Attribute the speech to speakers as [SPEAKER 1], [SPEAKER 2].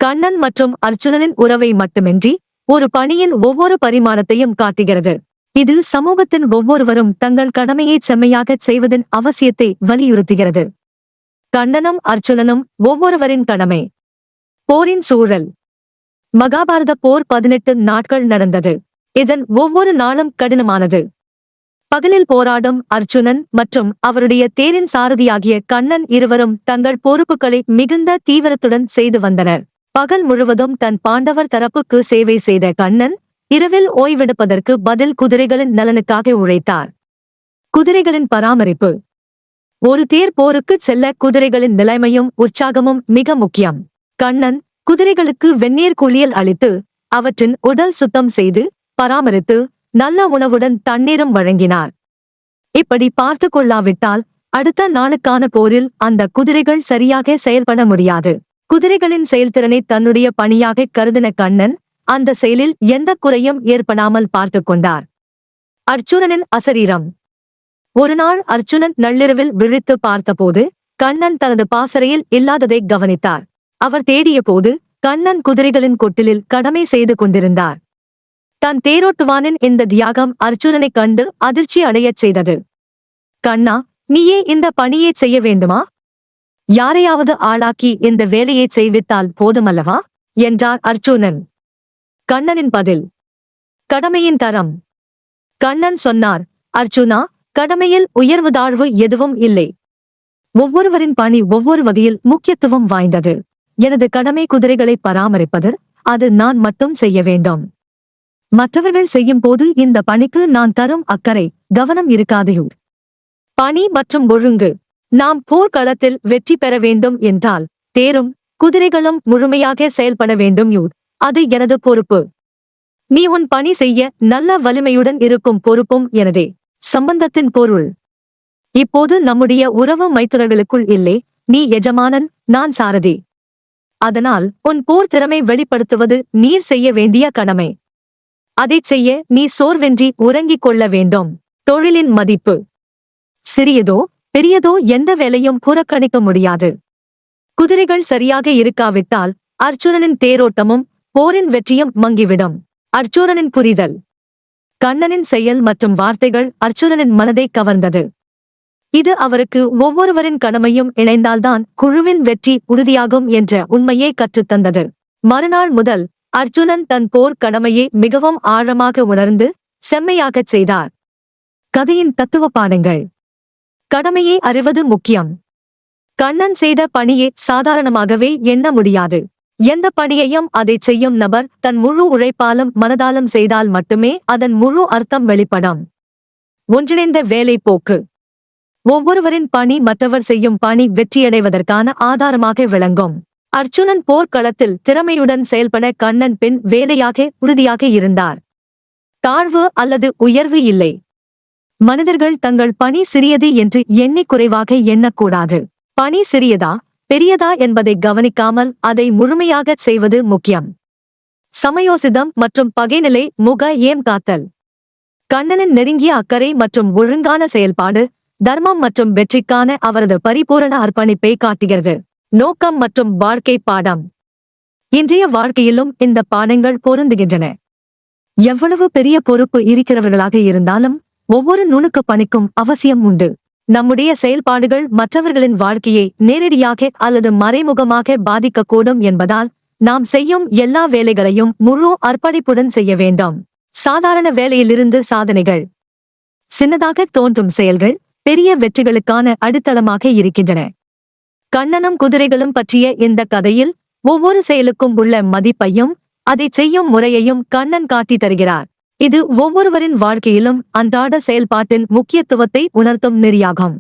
[SPEAKER 1] கண்ணன் மற்றும் அர்ச்சுனனின் உறவை மட்டுமின்றி ஒரு பணியின் ஒவ்வொரு பரிமாணத்தையும் காட்டுகிறது. இது சமூகத்தின் ஒவ்வொருவரும் தங்கள் கடமையை செம்மையாகச் செய்வதன் அவசியத்தை வலியுறுத்துகிறது. கண்ணனும் அர்ச்சுனனும் ஒவ்வொருவரின் கடமை. போரின் சூழல். மகாபாரத போர் 18 நாட்கள் நடந்தது. இதன் ஒவ்வொரு நாளும் கடினமானது. பகலில் போராடும் அர்ச்சுனன் மற்றும் அவருடைய தேரின் சாரதியாகிய கண்ணன் இருவரும் தங்கள் பொறுப்புகளை மிகுந்த தீவிரத்துடன் செய்து வந்தனர். பகல் முழுவதும் தன் பாண்டவர் தரப்புக்கு சேவை செய்த கண்ணன் இரவில் ஓய்வெடுப்பதற்கு பதில் குதிரைகளின் நலனுக்காக உழைத்தார். குதிரைகளின் பராமரிப்பு. ஒரு தேர் போருக்குச் செல்ல குதிரைகளின் நிலைமையும் உற்சாகமும் மிக முக்கியம். கண்ணன் குதிரைகளுக்கு வெந்நீர் குளியல் அளித்து அவற்றின் உடல் சுத்தம் செய்து பராமரித்து நல்ல உணவுடன் தண்ணீரும் வழங்கினார். இப்படி பார்த்து கொள்ளாவிட்டால் அடுத்த நாளுக்கான போரில் அந்த குதிரைகள் சரியாக செயல்பட முடியாது. குதிரைகளின் செயல்திறனை தன்னுடைய பணியாக கருதின கண்ணன் அந்த செயலில் எந்த குறையும் ஏற்படாமல் பார்த்து கொண்டார். அர்ச்சுனனின் அசரீரம். ஒருநாள் அர்ச்சுனன் நள்ளிரவில் விழித்து பார்த்தபோது கண்ணன் தனது பாசறையில் இல்லாததை கவனித்தார். அவர் தேடிய போது கண்ணன் குதிரைகளின் கொட்டிலில் கடமை செய்து கொண்டிருந்தார். தன் தேரோட்டுவானின் இந்த தியாகம் அர்ச்சுனனைக் கண்டு அதிர்ச்சி அடையச் செய்தது. கண்ணா, நீயே இந்த பணியை செய்ய வேண்டுமா? யாரையாவது ஆளாக்கி இந்த வேலையை செய்வித்தால் போதுமல்லவா என்றார் அர்ச்சுனன். கண்ணனின் பதில். கடமையின் தரம். கண்ணன் சொன்னார், அர்ச்சுனா, கடமையில் உயர்வு தாழ்வு எதுவும் இல்லை. ஒவ்வொருவரின் பணி ஒவ்வொரு வகையில் முக்கியத்துவம் வாய்ந்தது. எனது கடமை குதிரைகளை பராமரிப்பது. அது நான் மட்டும் செய்ய வேண்டும். மற்றவர்கள் செய்யும் போது இந்த பணிக்கு நான் தரும் அக்கறை கவனம் இருக்காது. பணி மற்றும் ஒழுங்கு. நாம் போர்க்களத்தில் வெற்றி பெற வேண்டும் என்றால் தேரும் குதிரைகளும் முழுமையாக செயல்பட வேண்டும். அது எனது பொறுப்பு. நீ உன் பணி செய்ய நல்ல வலிமையுடன் இருக்கும் பொறுப்பும் எனதே. சம்பந்தத்தின் பொருள். இப்போது நம்முடைய உறவு மைத்துனர்களுக்குள் இல்லை. நீ எஜமானன், நான் சாரதி. அதனால் உன் போர் திறமை வெளிப்படுத்துவது நீர் செய்ய வேண்டிய கடமை. அதைச் செய்ய நீ சோர்வென்றி உறங்கிக் கொள்ள வேண்டும். தொழிலின் மதிப்பு. சிறியதோ பெரியதோ எந்த வேலையும் புறக்கணிக்க முடியாது. குதிரைகள் சரியாக இருக்காவிட்டால் அர்ச்சுனனின் தேரோட்டமும் போரின் வெற்றியும் மங்கிவிடும். அர்ச்சுனனின் புரிதல். கண்ணனின் செயல் மற்றும் வார்த்தைகள் அர்ச்சுனனின் மனதை கவர்ந்தது. இது அவருக்கு ஒவ்வொருவரின் கடமையும் இணைந்தால்தான் குழுவின் வெற்றி உறுதியாகும் என்ற உண்மையை கற்றுத்தந்தது. மறுநாள் முதல் அர்ச்சுனன் தன் போர் கடமையை மிகவும் ஆழமாக உணர்ந்து செம்மையாகச் செய்தார். கதையின் தத்துவ பாடங்கள். கடமையை அறிவது முக்கியம். கண்ணன் செய்த பணியை சாதாரணமாகவே எண்ண முடியாது. எந்த பணியையும் அதைச் செய்யும் நபர் தன் முழு உழைப்பாலும் மனதாலும் செய்தால் மட்டுமே அதன் முழு அர்த்தம் வெளிப்படும். ஒன்றிணைந்த வேலை போக்கு. ஒவ்வொருவரின் பணி மற்றவர் செய்யும் பணி வெற்றியடைவதற்கான ஆதாரமாக விளங்கும். அர்ச்சுனன் போர்க்களத்தில் திறமையுடன் செயல்பட கண்ணன் பின் வேலையாக உறுதியாக இருந்தார். தாழ்வு அல்லது உயர்வு இல்லை. மனிதர்கள் தங்கள் பணி சிறியது என்று எண்ணி குறைவாக எண்ணக்கூடாது. பணி சிறியதா பெரியதா என்பதை கவனிக்காமல் அதை முழுமையாகச் செய்வது முக்கியம். சமயோசிதம் மற்றும் பகைநிலை ஏம் காத்தல். கண்ணனின் நெருங்கிய அக்கறை மற்றும் ஒழுங்கான செயல்பாடு தர்மம் மற்றும் வெற்றிக்கான அவரது பரிபூரண அர்ப்பணிப்பை காட்டுகிறது. நோக்கம் மற்றும் வாழ்க்கை பாடம். இன்றைய வாழ்க்கையிலும் இந்த பாடங்கள் பொருந்துகின்றன. எவ்வளவு பெரிய பொறுப்பு இருக்கிறவர்களாக இருந்தாலும் ஒவ்வொரு நுணுக்க பணிக்கும் அவசியம் உண்டு. நம்முடைய செயல்பாடுகள் மற்றவர்களின் வாழ்க்கையை நேரடியாக அல்லது மறைமுகமாக பாதிக்கக்கூடும் என்பதால் நாம் செய்யும் எல்லா வேலைகளையும் முழு அர்ப்பணிப்புடன் செய்ய வேண்டும். சாதாரண வேலையிலிருந்து சாதனைகள். சின்னதாக தோன்றும் செயல்கள் பெரிய வெற்றிகளுக்கான அடித்தளமாக இருக்கின்றன. கண்ணனும் குதிரைகளும் பற்றிய இந்த கதையில் ஒவ்வொரு செயலுக்கும் உள்ள மதிப்பையும் அதைச் செய்யும் முறையையும் கண்ணன் காட்டித் தருகிறார். இது ஒவ்வொருவரின் வாழ்க்கையிலும் அன்றாட செயல்பாட்டின் முக்கியத்துவத்தை உணர்த்தும் நெறியாகும்.